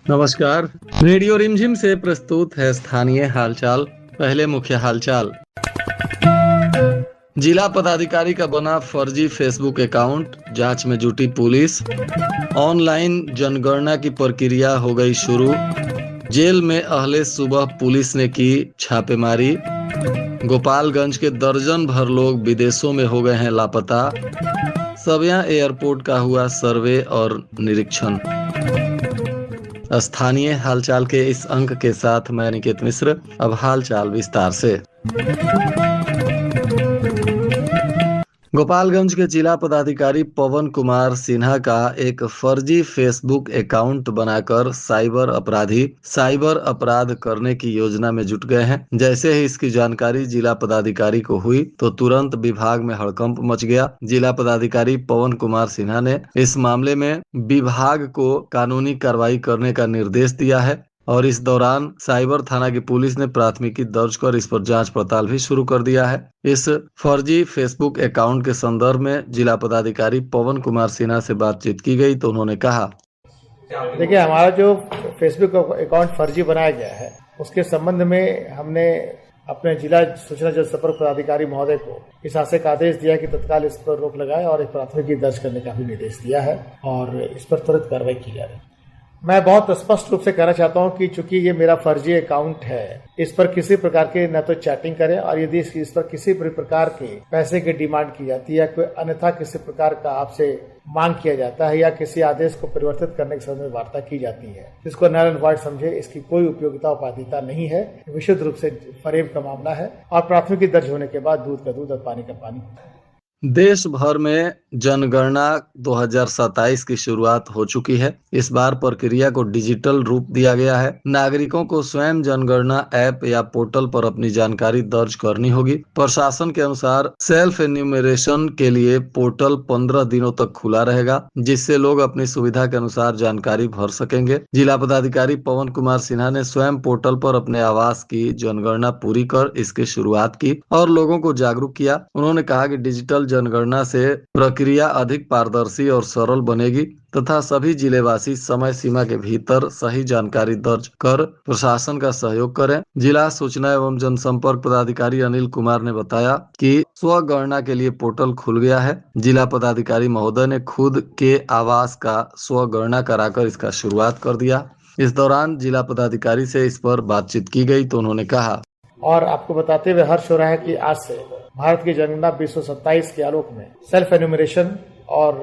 नमस्कार। रेडियो रिमझिम से प्रस्तुत है स्थानीय हालचाल। पहले मुख्य हालचाल। जिला पदाधिकारी का बना फर्जी फेसबुक अकाउंट, जांच में जुटी पुलिस। ऑनलाइन जनगणना की प्रक्रिया हो गई शुरू। जेल में अहले सुबह पुलिस ने की छापेमारी। गोपालगंज के दर्जन भर लोग विदेशों में हो गए हैं लापता। सविया एयरपोर्ट का हुआ सर्वे और निरीक्षण। स्थानीय हालचाल के इस अंक के साथ मैं निकेत मिश्र। अब हालचाल विस्तार से। गोपालगंज के जिला पदाधिकारी पवन कुमार सिन्हा का एक फर्जी फेसबुक अकाउंट बनाकर साइबर अपराध करने की योजना में जुट गए हैं। जैसे ही इसकी जानकारी जिला पदाधिकारी को हुई तो तुरंत विभाग में हड़कंप मच गया। जिला पदाधिकारी पवन कुमार सिन्हा ने इस मामले में विभाग को कानूनी कार्रवाई करने का निर्देश दिया है और इस दौरान साइबर थाना की पुलिस ने प्राथमिकी दर्ज कर इस पर जांच पड़ताल भी शुरू कर दिया है। इस फर्जी फेसबुक अकाउंट के संदर्भ में जिला पदाधिकारी पवन कुमार सिन्हा से बातचीत की गई तो उन्होंने कहा, देखिए, हमारा जो फेसबुक अकाउंट फर्जी बनाया गया है उसके संबंध में हमने अपने जिला सूचना जनसंपर्क पदाधिकारी महोदय को इस आशय का आदेश दिया कि तत्काल इस पर रोक लगाए और एक प्राथमिकी दर्ज करने का भी निर्देश दिया है और इस पर तुरंत कार्रवाई की जा रही है। मैं बहुत स्पष्ट रूप से कहना चाहता हूं कि चूंकि ये मेरा फर्जी अकाउंट है, इस पर किसी प्रकार के न तो चैटिंग करें और यदि इस पर किसी भी प्रकार के पैसे की डिमांड की जाती है या कोई अन्यथा किसी प्रकार का आपसे मांग किया जाता है या किसी आदेश को परिवर्तित करने के संबंध में वार्ता की जाती है, इसको नल एंड वॉइड समझे। इसकी कोई उपयोगिता उपाधिता नहीं है, विशुद्ध रूप से फरेब का मामला है और प्राथमिकी दर्ज होने के बाद दूध का दूध और पानी का पानी। देश भर में जनगणना 2027 की शुरुआत हो चुकी है। इस बार प्रक्रिया को डिजिटल रूप दिया गया है। नागरिकों को स्वयं जनगणना ऐप या पोर्टल पर अपनी जानकारी दर्ज करनी होगी। प्रशासन के अनुसार सेल्फ एन्यूमरेशन के लिए पोर्टल 15 दिनों तक खुला रहेगा, जिससे लोग अपनी सुविधा के अनुसार जानकारी भर सकेंगे। जिला पदाधिकारी पवन कुमार सिन्हा ने स्वयं पोर्टल पर अपने आवास की जनगणना पूरी कर इसकी शुरुआत की और लोगों को जागरूक किया। उन्होंने कहा कि डिजिटल जनगणना से प्रक्रिया अधिक पारदर्शी और सरल बनेगी तथा सभी जिलेवासी समय सीमा के भीतर सही जानकारी दर्ज कर प्रशासन का सहयोग करें। जिला सूचना एवं जनसंपर्क पदाधिकारी अनिल कुमार ने बताया कि स्वगणना के लिए पोर्टल खुल गया है। जिला पदाधिकारी महोदय ने खुद के आवास का स्वगणना कराकर इसका शुरुआत कर दिया। इस दौरान जिला पदाधिकारी से इस पर बातचीत की गई तो उन्होंने कहा, और आपको बताते हुए हर्ष हो रहा है कि आज से भारत की जनगणना 2027 के आलोक में सेल्फ एन्यूमरेशन और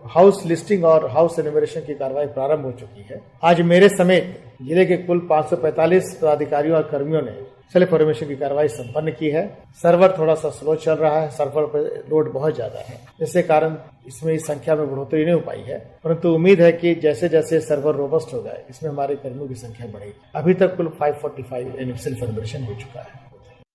हाउस लिस्टिंग और हाउस एन्यूमरेशन की कार्रवाई प्रारंभ हो चुकी है। आज मेरे समेत जिले के कुल 545 पदाधिकारियों और कर्मियों ने सेल्फ एन्यूमरेशन की कार्रवाई संपन्न की है। सर्वर थोड़ा सा स्लो चल रहा है, सर्वर पर लोड बहुत ज्यादा है, जिसके कारण इसमें इस संख्या में बढ़ोतरी नहीं हो पाई है, परंतु उम्मीद है कि जैसे जैसे सर्वर रोबस्ट हो जाए इसमें हमारे कर्मियों की संख्या बढ़ेगी। अभी तक कुल 545 सेल्फ एन्यूमरेशन हो चुका है।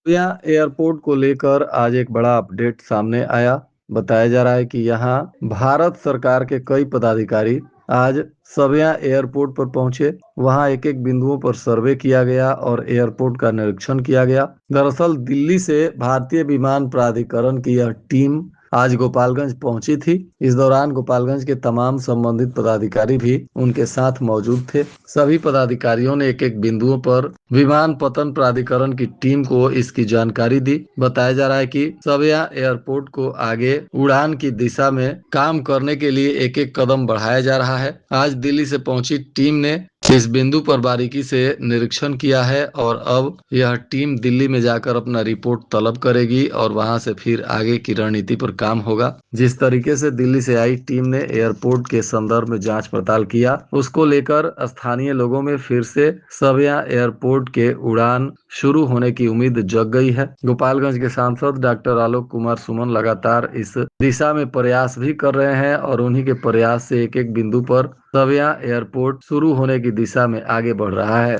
एयरपोर्ट को लेकर आज एक बड़ा अपडेट सामने आया। बताया जा रहा है कि यहां भारत सरकार के कई पदाधिकारी आज सविया एयरपोर्ट पर पहुंचे। वहां एक एक बिंदुओं पर सर्वे किया गया और एयरपोर्ट का निरीक्षण किया गया। दरअसल दिल्ली से भारतीय विमान प्राधिकरण की यह टीम आज गोपालगंज पहुंची थी। इस दौरान गोपालगंज के तमाम संबंधित पदाधिकारी भी उनके साथ मौजूद थे। सभी पदाधिकारियों ने एक एक बिंदुओं पर विमान पतन प्राधिकरण की टीम को इसकी जानकारी दी। बताया जा रहा है कि सविया एयरपोर्ट को आगे उड़ान की दिशा में काम करने के लिए एक एक कदम बढ़ाया जा रहा है। आज दिल्ली से पहुंची टीम ने इस बिंदु पर बारीकी से निरीक्षण किया है और अब यह टीम दिल्ली में जाकर अपना रिपोर्ट तलब करेगी और वहां से फिर आगे की रणनीति पर काम होगा। जिस तरीके से दिल्ली से आई टीम ने एयरपोर्ट के संदर्भ में जांच पड़ताल किया, उसको लेकर स्थानीय लोगों में फिर से सविया एयरपोर्ट के उड़ान शुरू होने की उम्मीद जग गई है। गोपालगंज के सांसद डॉक्टर आलोक कुमार सुमन लगातार इस दिशा में प्रयास भी कर रहे हैं और उन्हीं के प्रयास से एक एक बिंदु पर सविया एयरपोर्ट शुरू होने की दिशा में आगे बढ़ रहा है।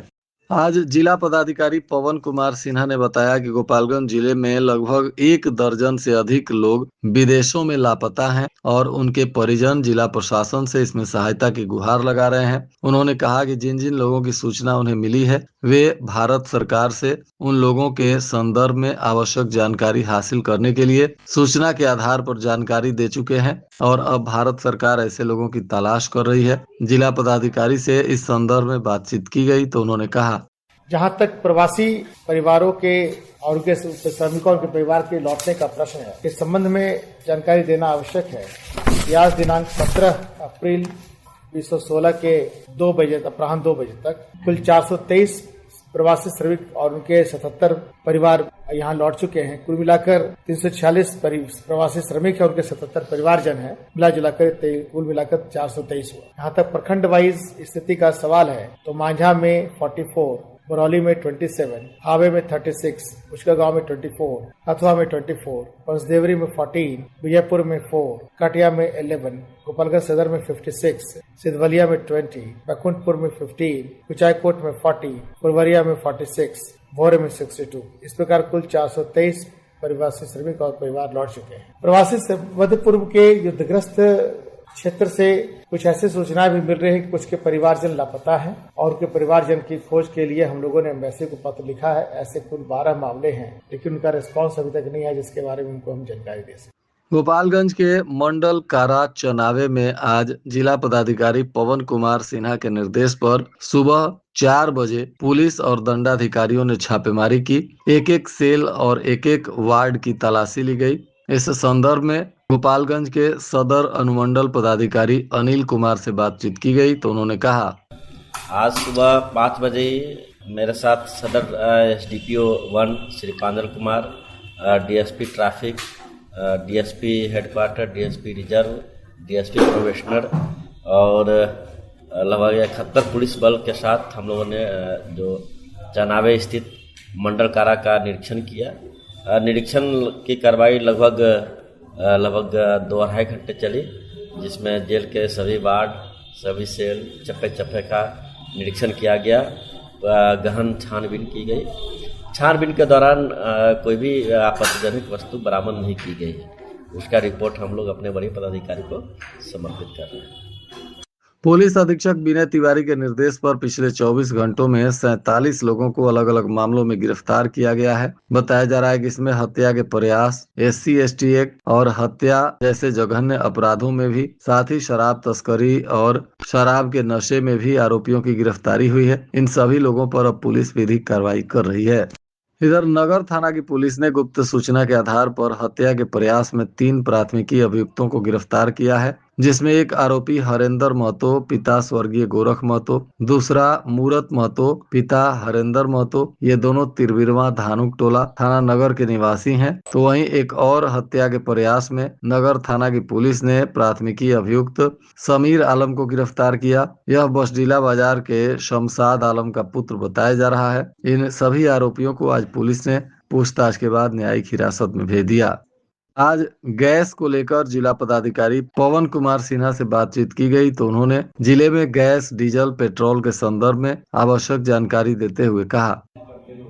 आज जिला पदाधिकारी पवन कुमार सिन्हा ने बताया कि गोपालगंज जिले में लगभग 1 दर्जन से अधिक लोग विदेशों में लापता हैं और उनके परिजन जिला प्रशासन से इसमें सहायता की गुहार लगा रहे हैं। उन्होंने कहा कि जिन जिन लोगों की सूचना उन्हें मिली है वे भारत सरकार से उन लोगों के संदर्भ में आवश्यक जानकारी हासिल करने के लिए सूचना के आधार पर जानकारी दे चुके हैं और अब भारत सरकार ऐसे लोगों की तलाश कर रही है। जिला पदाधिकारी से इस संदर्भ में बातचीत की गई तो उन्होंने कहा, जहां तक प्रवासी परिवारों के और उनके श्रमिकों के परिवार के लौटने का प्रश्न है, इस संबंध में जानकारी देना आवश्यक है कि आज दिनांक 17 अप्रैल 2016 के 2 बजे अपराह्न 2 बजे तक कुल 423 प्रवासी श्रमिक और उनके 77 परिवार यहाँ लौट चुके हैं। कुल मिलाकर 346 प्रवासी श्रमिक है, उनके 77 परिवारजन है, मिला जुलाकर कुल मिलाकर 423 हुआ। यहाँ तक प्रखंड वाइज स्थिति का सवाल है तो मांझा में 44, बरौली में 27, हावे में 36, उचका गांव में 24, हथुआ में 24, पंचदेवरी में 14, विजयपुर में 4, कटिया में 11, गोपालगंज सदर में 56, सिद्धवलिया में 20, बकुंठपुर में 15, कुचायकोट में 40, फुलवरिया में 46, भोरे में 62। इस प्रकार कुल 423 प्रवासी श्रमिक और परिवार लौट चुके हैं। प्रवासी मध्य पूर्व के युद्धग्रस्त क्षेत्र से कुछ ऐसी सूचनाएं भी मिल रही है कि कुछ के परिवारजन लापता हैं और उनके परिवारजन की खोज के लिए हम लोगों ने एम्बेसी को पत्र लिखा है। ऐसे कुल 12 मामले हैं, लेकिन उनका रिस्पांस अभी तक नहीं है जिसके बारे में उनको हम जानकारी दे सकें। गोपालगंज के मंडल कारा चनावे में आज जिला पदाधिकारी पवन कुमार सिन्हा के निर्देश पर सुबह 4 बजे पुलिस और दंडाधिकारियों ने छापेमारी की। एक सेल और एक वार्ड की तलाशी ली गई। इस संदर्भ में गोपालगंज के सदर अनुमंडल पदाधिकारी अनिल कुमार से बातचीत की गई तो उन्होंने कहा, आज सुबह 5 बजे मेरे साथ सदर SDPO 1 Shri Pandal Kumar, DSP traffic, DSP headquarter, DSP reserve, DSP probationer और लगभग 71 पुलिस बल के साथ हम लोगों ने जो चनावे स्थित मंडल कारा का निरीक्षण किया। निरीक्षण की कार्रवाई लगभग 2-2.5 घंटे चली, जिसमें जेल के सभी वार्ड, सभी सेल, चप्पे का निरीक्षण किया गया। गहन छानबीन की गई। छानबीन के दौरान कोई भी आपत्तिजनक वस्तु बरामद नहीं की गई है। उसका रिपोर्ट हम लोग अपने वरीय पदाधिकारी को समर्पित कर रहे हैं। पुलिस अधीक्षक विनय तिवारी के निर्देश पर पिछले 24 घंटों में 47 लोगों को अलग अलग मामलों में गिरफ्तार किया गया है। बताया जा रहा है कि इसमें हत्या के प्रयास, SC/ST एक्ट और हत्या जैसे जघन्य अपराधों में भी, साथ ही शराब तस्करी और शराब के नशे में भी आरोपियों की गिरफ्तारी हुई है। इन सभी लोगों पर अब पुलिस विधिक कार्रवाई कर रही है। इधर नगर थाना की पुलिस ने गुप्त सूचना के आधार पर हत्या के प्रयास में 3 प्राथमिकी अभियुक्तों को गिरफ्तार किया है, जिसमें एक आरोपी हरेंद्र महतो पिता स्वर्गीय गोरख महतो, दूसरा मूरत महतो पिता हरेंद्र महतो। ये दोनों तिरबिरवा धानुक टोला थाना नगर के निवासी हैं। तो वहीं एक और हत्या के प्रयास में नगर थाना की पुलिस ने प्राथमिकी अभियुक्त समीर आलम को गिरफ्तार किया। यह बसडीला बाजार के शमशाद आलम का पुत्र बताया जा रहा है। इन सभी आरोपियों को आज पुलिस ने पूछताछ के बाद न्यायिक हिरासत में भेज दिया। आज गैस को लेकर जिला पदाधिकारी पवन कुमार सिन्हा से बातचीत की गई तो उन्होंने जिले में गैस, डीजल, पेट्रोल के संदर्भ में आवश्यक जानकारी देते हुए कहा,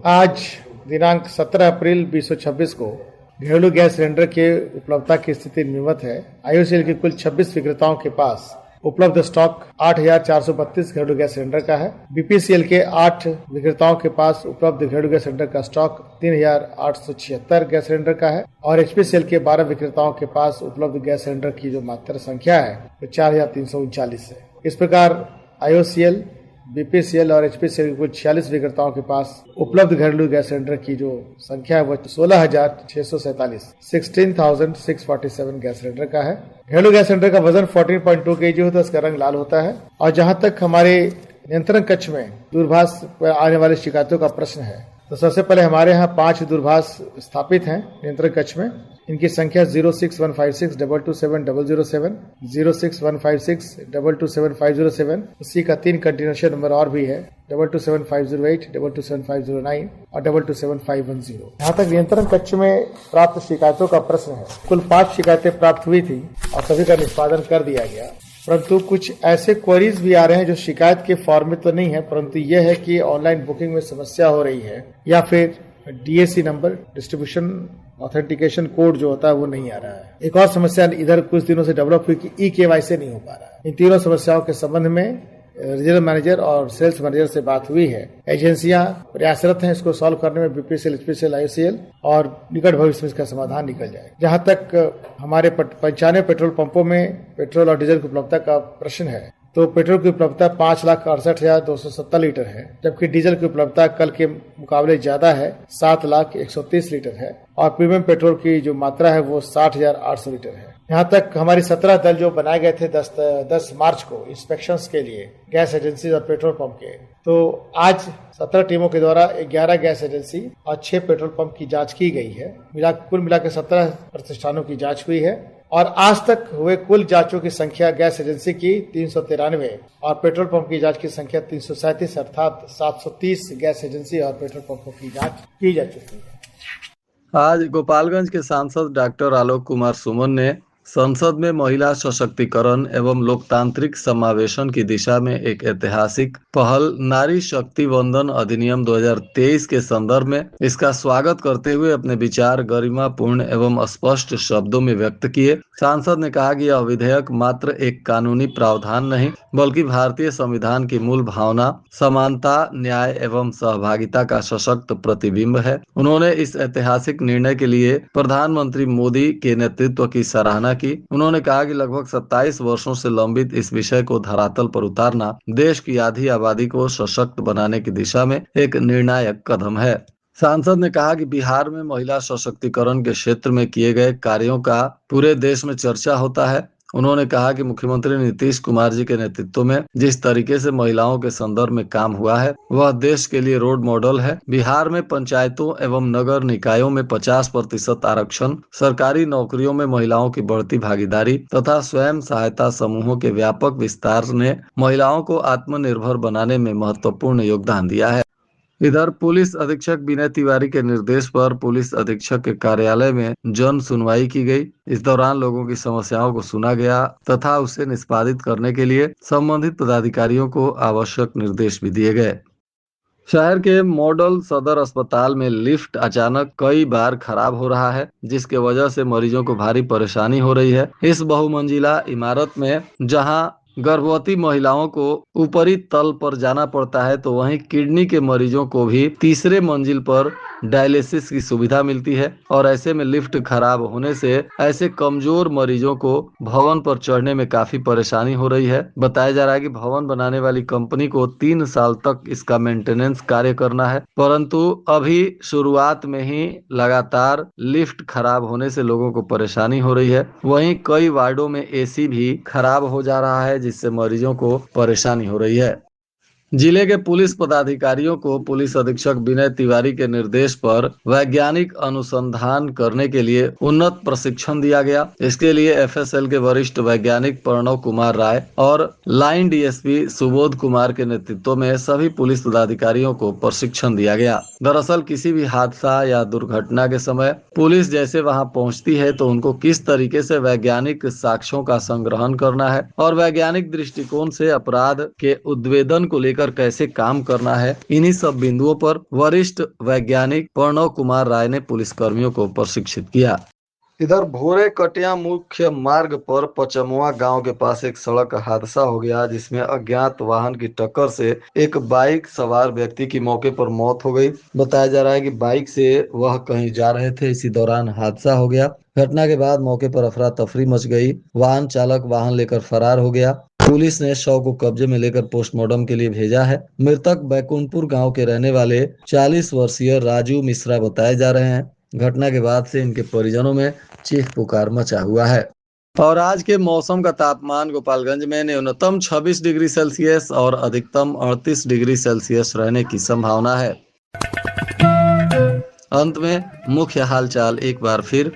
आज दिनांक 17 अप्रैल 2026 को घरेलू गैस सिलेंडर के उपलब्धता की स्थिति निम्नवत है। IOCL के कुल 26 विक्रेताओं के पास उपलब्ध स्टॉक 8,432 घरेलू गैस सिलेंडर का है। BPCL के 8 विक्रेताओं के पास उपलब्ध घरेलू गैस सिलेंडर का स्टॉक 3,876 गैस सिलेंडर का है और HPCL के 12 विक्रेताओं के पास उपलब्ध गैस सिलेंडर की जो मात्र संख्या है वो 4,339 है। इस प्रकार IOCL, BPCL और HPCL के कुल 46 विक्रेताओं के पास उपलब्ध घरेलू गैस सिलेंडर की जो संख्या है वो 16,647 16,647 गैस सिलेंडर का है। घरेलू गैस सिलेंडर का वजन 14.2 kg होता है, इसका रंग लाल होता है। और जहां तक हमारे नियंत्रण कक्ष में दूरभाष पर आने वाली शिकायतों का प्रश्न है तो सबसे पहले हमारे यहाँ 5 दूरभाष स्थापित हैं नियंत्रण कक्ष में। इनकी संख्या 06156 227 06156 227 उसी का 3 कंटिन्यूएशन नंबर और भी है 227508, 227509 और 227510। यहाँ तक नियंत्रण कक्ष में प्राप्त शिकायतों का प्रश्न है। कुल 5 शिकायतें प्राप्त हुई थी और सभी का निष्पादन कर दिया गया। परंतु कुछ ऐसे क्वेरीज भी आ रहे हैं जो शिकायत के फॉर्म में तो नहीं है, परंतु यह है कि ऑनलाइन बुकिंग में समस्या हो रही है या फिर DAC number, distribution authentication code जो होता है वो नहीं आ रहा है। एक और समस्या इधर कुछ दिनों से डेवलप हुई कि eKYC नहीं हो पा रहा है। इन तीनों समस्याओं के संबंध में रीजनल मैनेजर और सेल्स मैनेजर से बात हुई है। एजेंसियां प्रयासरत हैं इसको सॉल्व करने में, BPCL, HPCL, IOCL, और निकट भविष्य में इसका समाधान निकल जाए। जहां तक हमारे 95 पेट्रोल पंपों में पेट्रोल और डीजल की उपलब्धता का प्रश्न है, तो पेट्रोल की उपलब्धता 5,68,270 लीटर है, जबकि डीजल की उपलब्धता कल के मुकाबले ज्यादा है, 7,130 लीटर है, और प्रीमियम पेट्रोल की जो मात्रा है वो 60,800 लीटर है। यहाँ तक हमारी 17 दल जो बनाए गए थे 10 मार्च को इंस्पेक्शंस के लिए गैस एजेंसी और पेट्रोल पंप के, तो आज 17 टीमों के द्वारा 11 गैस एजेंसी और 6 पेट्रोल पंप की जांच की गई है। कुल मिला के 17 प्रतिष्ठानों की जांच हुई है, और आज तक हुए कुल जांचों की संख्या गैस एजेंसी की 393 और पेट्रोल पंप की जांच की संख्या 337, अर्थात 730 गैस एजेंसी और पेट्रोल पंपों की जांच की जा चुकी है। आज गोपालगंज के सांसद डॉक्टर आलोक कुमार सुमन ने संसद में महिला सशक्तिकरण एवं लोकतांत्रिक समावेशन की दिशा में एक ऐतिहासिक पहल नारी शक्ति वंदन अधिनियम 2023 के संदर्भ में इसका स्वागत करते हुए अपने विचार गरिमापूर्ण एवं स्पष्ट शब्दों में व्यक्त किए। सांसद ने कहा कि यह विधेयक मात्र एक कानूनी प्रावधान नहीं बल्कि भारतीय संविधान की मूल भावना समानता, न्याय एवं सहभागिता का सशक्त प्रतिबिंब है। उन्होंने इस ऐतिहासिक निर्णय के लिए प्रधानमंत्री मोदी के नेतृत्व की सराहना की। उन्होंने कहा कि लगभग 27 वर्षों से लंबित इस विषय को धरातल पर उतारना देश की आधी आबादी को सशक्त बनाने की दिशा में एक निर्णायक कदम है। सांसद ने कहा कि बिहार में महिला सशक्तिकरण के क्षेत्र में किए गए कार्यों का पूरे देश में चर्चा होता है। उन्होंने कहा कि मुख्यमंत्री नीतीश कुमार जी के नेतृत्व में जिस तरीके से महिलाओं के संदर्भ में काम हुआ है वह देश के लिए रोल मॉडल है। बिहार में पंचायतों एवं नगर निकायों में 50% आरक्षण, सरकारी नौकरियों में महिलाओं की बढ़ती भागीदारी तथा स्वयं सहायता समूहों के व्यापक विस्तार ने महिलाओं को आत्मनिर्भर बनाने में महत्वपूर्ण योगदान दिया है। इधर पुलिस अधीक्षक विनय तिवारी के निर्देश पर पुलिस अधीक्षक के कार्यालय में जन सुनवाई की गई। इस दौरान लोगों की समस्याओं को सुना गया तथा उसे निष्पादित करने के लिए संबंधित पदाधिकारियों को आवश्यक निर्देश भी दिए गए। शहर के मॉडल सदर अस्पताल में लिफ्ट अचानक कई बार खराब हो रहा है, जिसके वजह से मरीजों को भारी परेशानी हो रही है। इस बहुमंजिला इमारत में जहां गर्भवती महिलाओं को ऊपरी तल पर जाना पड़ता है, तो वहीं किडनी के मरीजों को भी तीसरे मंजिल पर डायलिसिस की सुविधा मिलती है, और ऐसे में लिफ्ट खराब होने से ऐसे कमजोर मरीजों को भवन पर चढ़ने में काफी परेशानी हो रही है। बताया जा रहा है कि भवन बनाने वाली कंपनी को 3 साल तक इसका मेंटेनेंस कार्य करना है, परंतु अभी शुरुआत में ही लगातार लिफ्ट खराब होने से लोगों को परेशानी हो रही है। वहीं कई वार्डों में AC भी खराब हो जा रहा है, जिससे मरीजों को परेशानी हो रही है। जिले के पुलिस पदाधिकारियों को पुलिस अधीक्षक विनय तिवारी के निर्देश पर वैज्ञानिक अनुसंधान करने के लिए उन्नत प्रशिक्षण दिया गया। इसके लिए FSL के वरिष्ठ वैज्ञानिक प्रणव कुमार राय और लाइन DSP सुबोध कुमार के नेतृत्व में सभी पुलिस पदाधिकारियों को प्रशिक्षण दिया गया। दरअसल किसी भी हादसा या दुर्घटना के समय पुलिस जैसे वहां पहुंचती है तो उनको किस तरीके से वैज्ञानिक साक्ष्यों का संग्रहण करना है और वैज्ञानिक दृष्टिकोण से अपराध के उद्भेदन को लेकर कैसे काम करना है, इन्हीं सब बिंदुओं पर वरिष्ठ वैज्ञानिक प्रणव कुमार राय ने पुलिस कर्मियों को प्रशिक्षित किया। इधर भोरे कटिया मुख्य मार्ग पर पचमुआ गांव के पास एक सड़क हादसा हो गया, जिसमें अज्ञात वाहन की टक्कर से एक बाइक सवार व्यक्ति की मौके पर मौत हो गई। बताया जा रहा है कि बाइक से वह कहीं जा रहे थे, इसी दौरान हादसा हो गया। घटना के बाद मौके पर अफरा तफरी मच गई। वाहन चालक वाहन लेकर फरार हो गया। पुलिस ने शव को कब्जे में लेकर पोस्टमार्टम के लिए भेजा है। मृतक बैकुंठपुर गांव के रहने वाले 40 वर्षीय राजू मिश्रा बताए जा रहे हैं। घटना के बाद से इनके परिजनों में चीख पुकार मचा हुआ है। और आज के मौसम का तापमान गोपालगंज में न्यूनतम 26 डिग्री सेल्सियस और अधिकतम 38 डिग्री सेल्सियस रहने की संभावना है। अंत में मुख्य हालचाल एक बार फिर।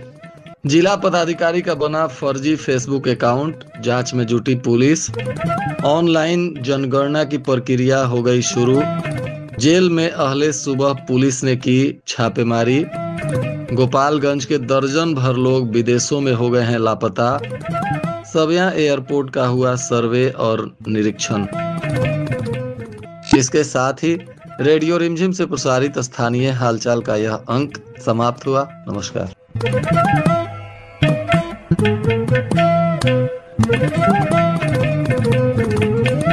जिला पदाधिकारी का बना फर्जी फेसबुक अकाउंट, जांच में जुटी पुलिस। ऑनलाइन जनगणना की प्रक्रिया हो गई शुरू। जेल में अहले सुबह पुलिस ने की छापेमारी। गोपालगंज के दर्जन भर लोग विदेशों में हो गए हैं लापता। सविया एयरपोर्ट का हुआ सर्वे और निरीक्षण। इसके साथ ही रेडियो रिमझिम से प्रसारित स्थानीय हालचाल का यह अंक समाप्त हुआ। नमस्कार।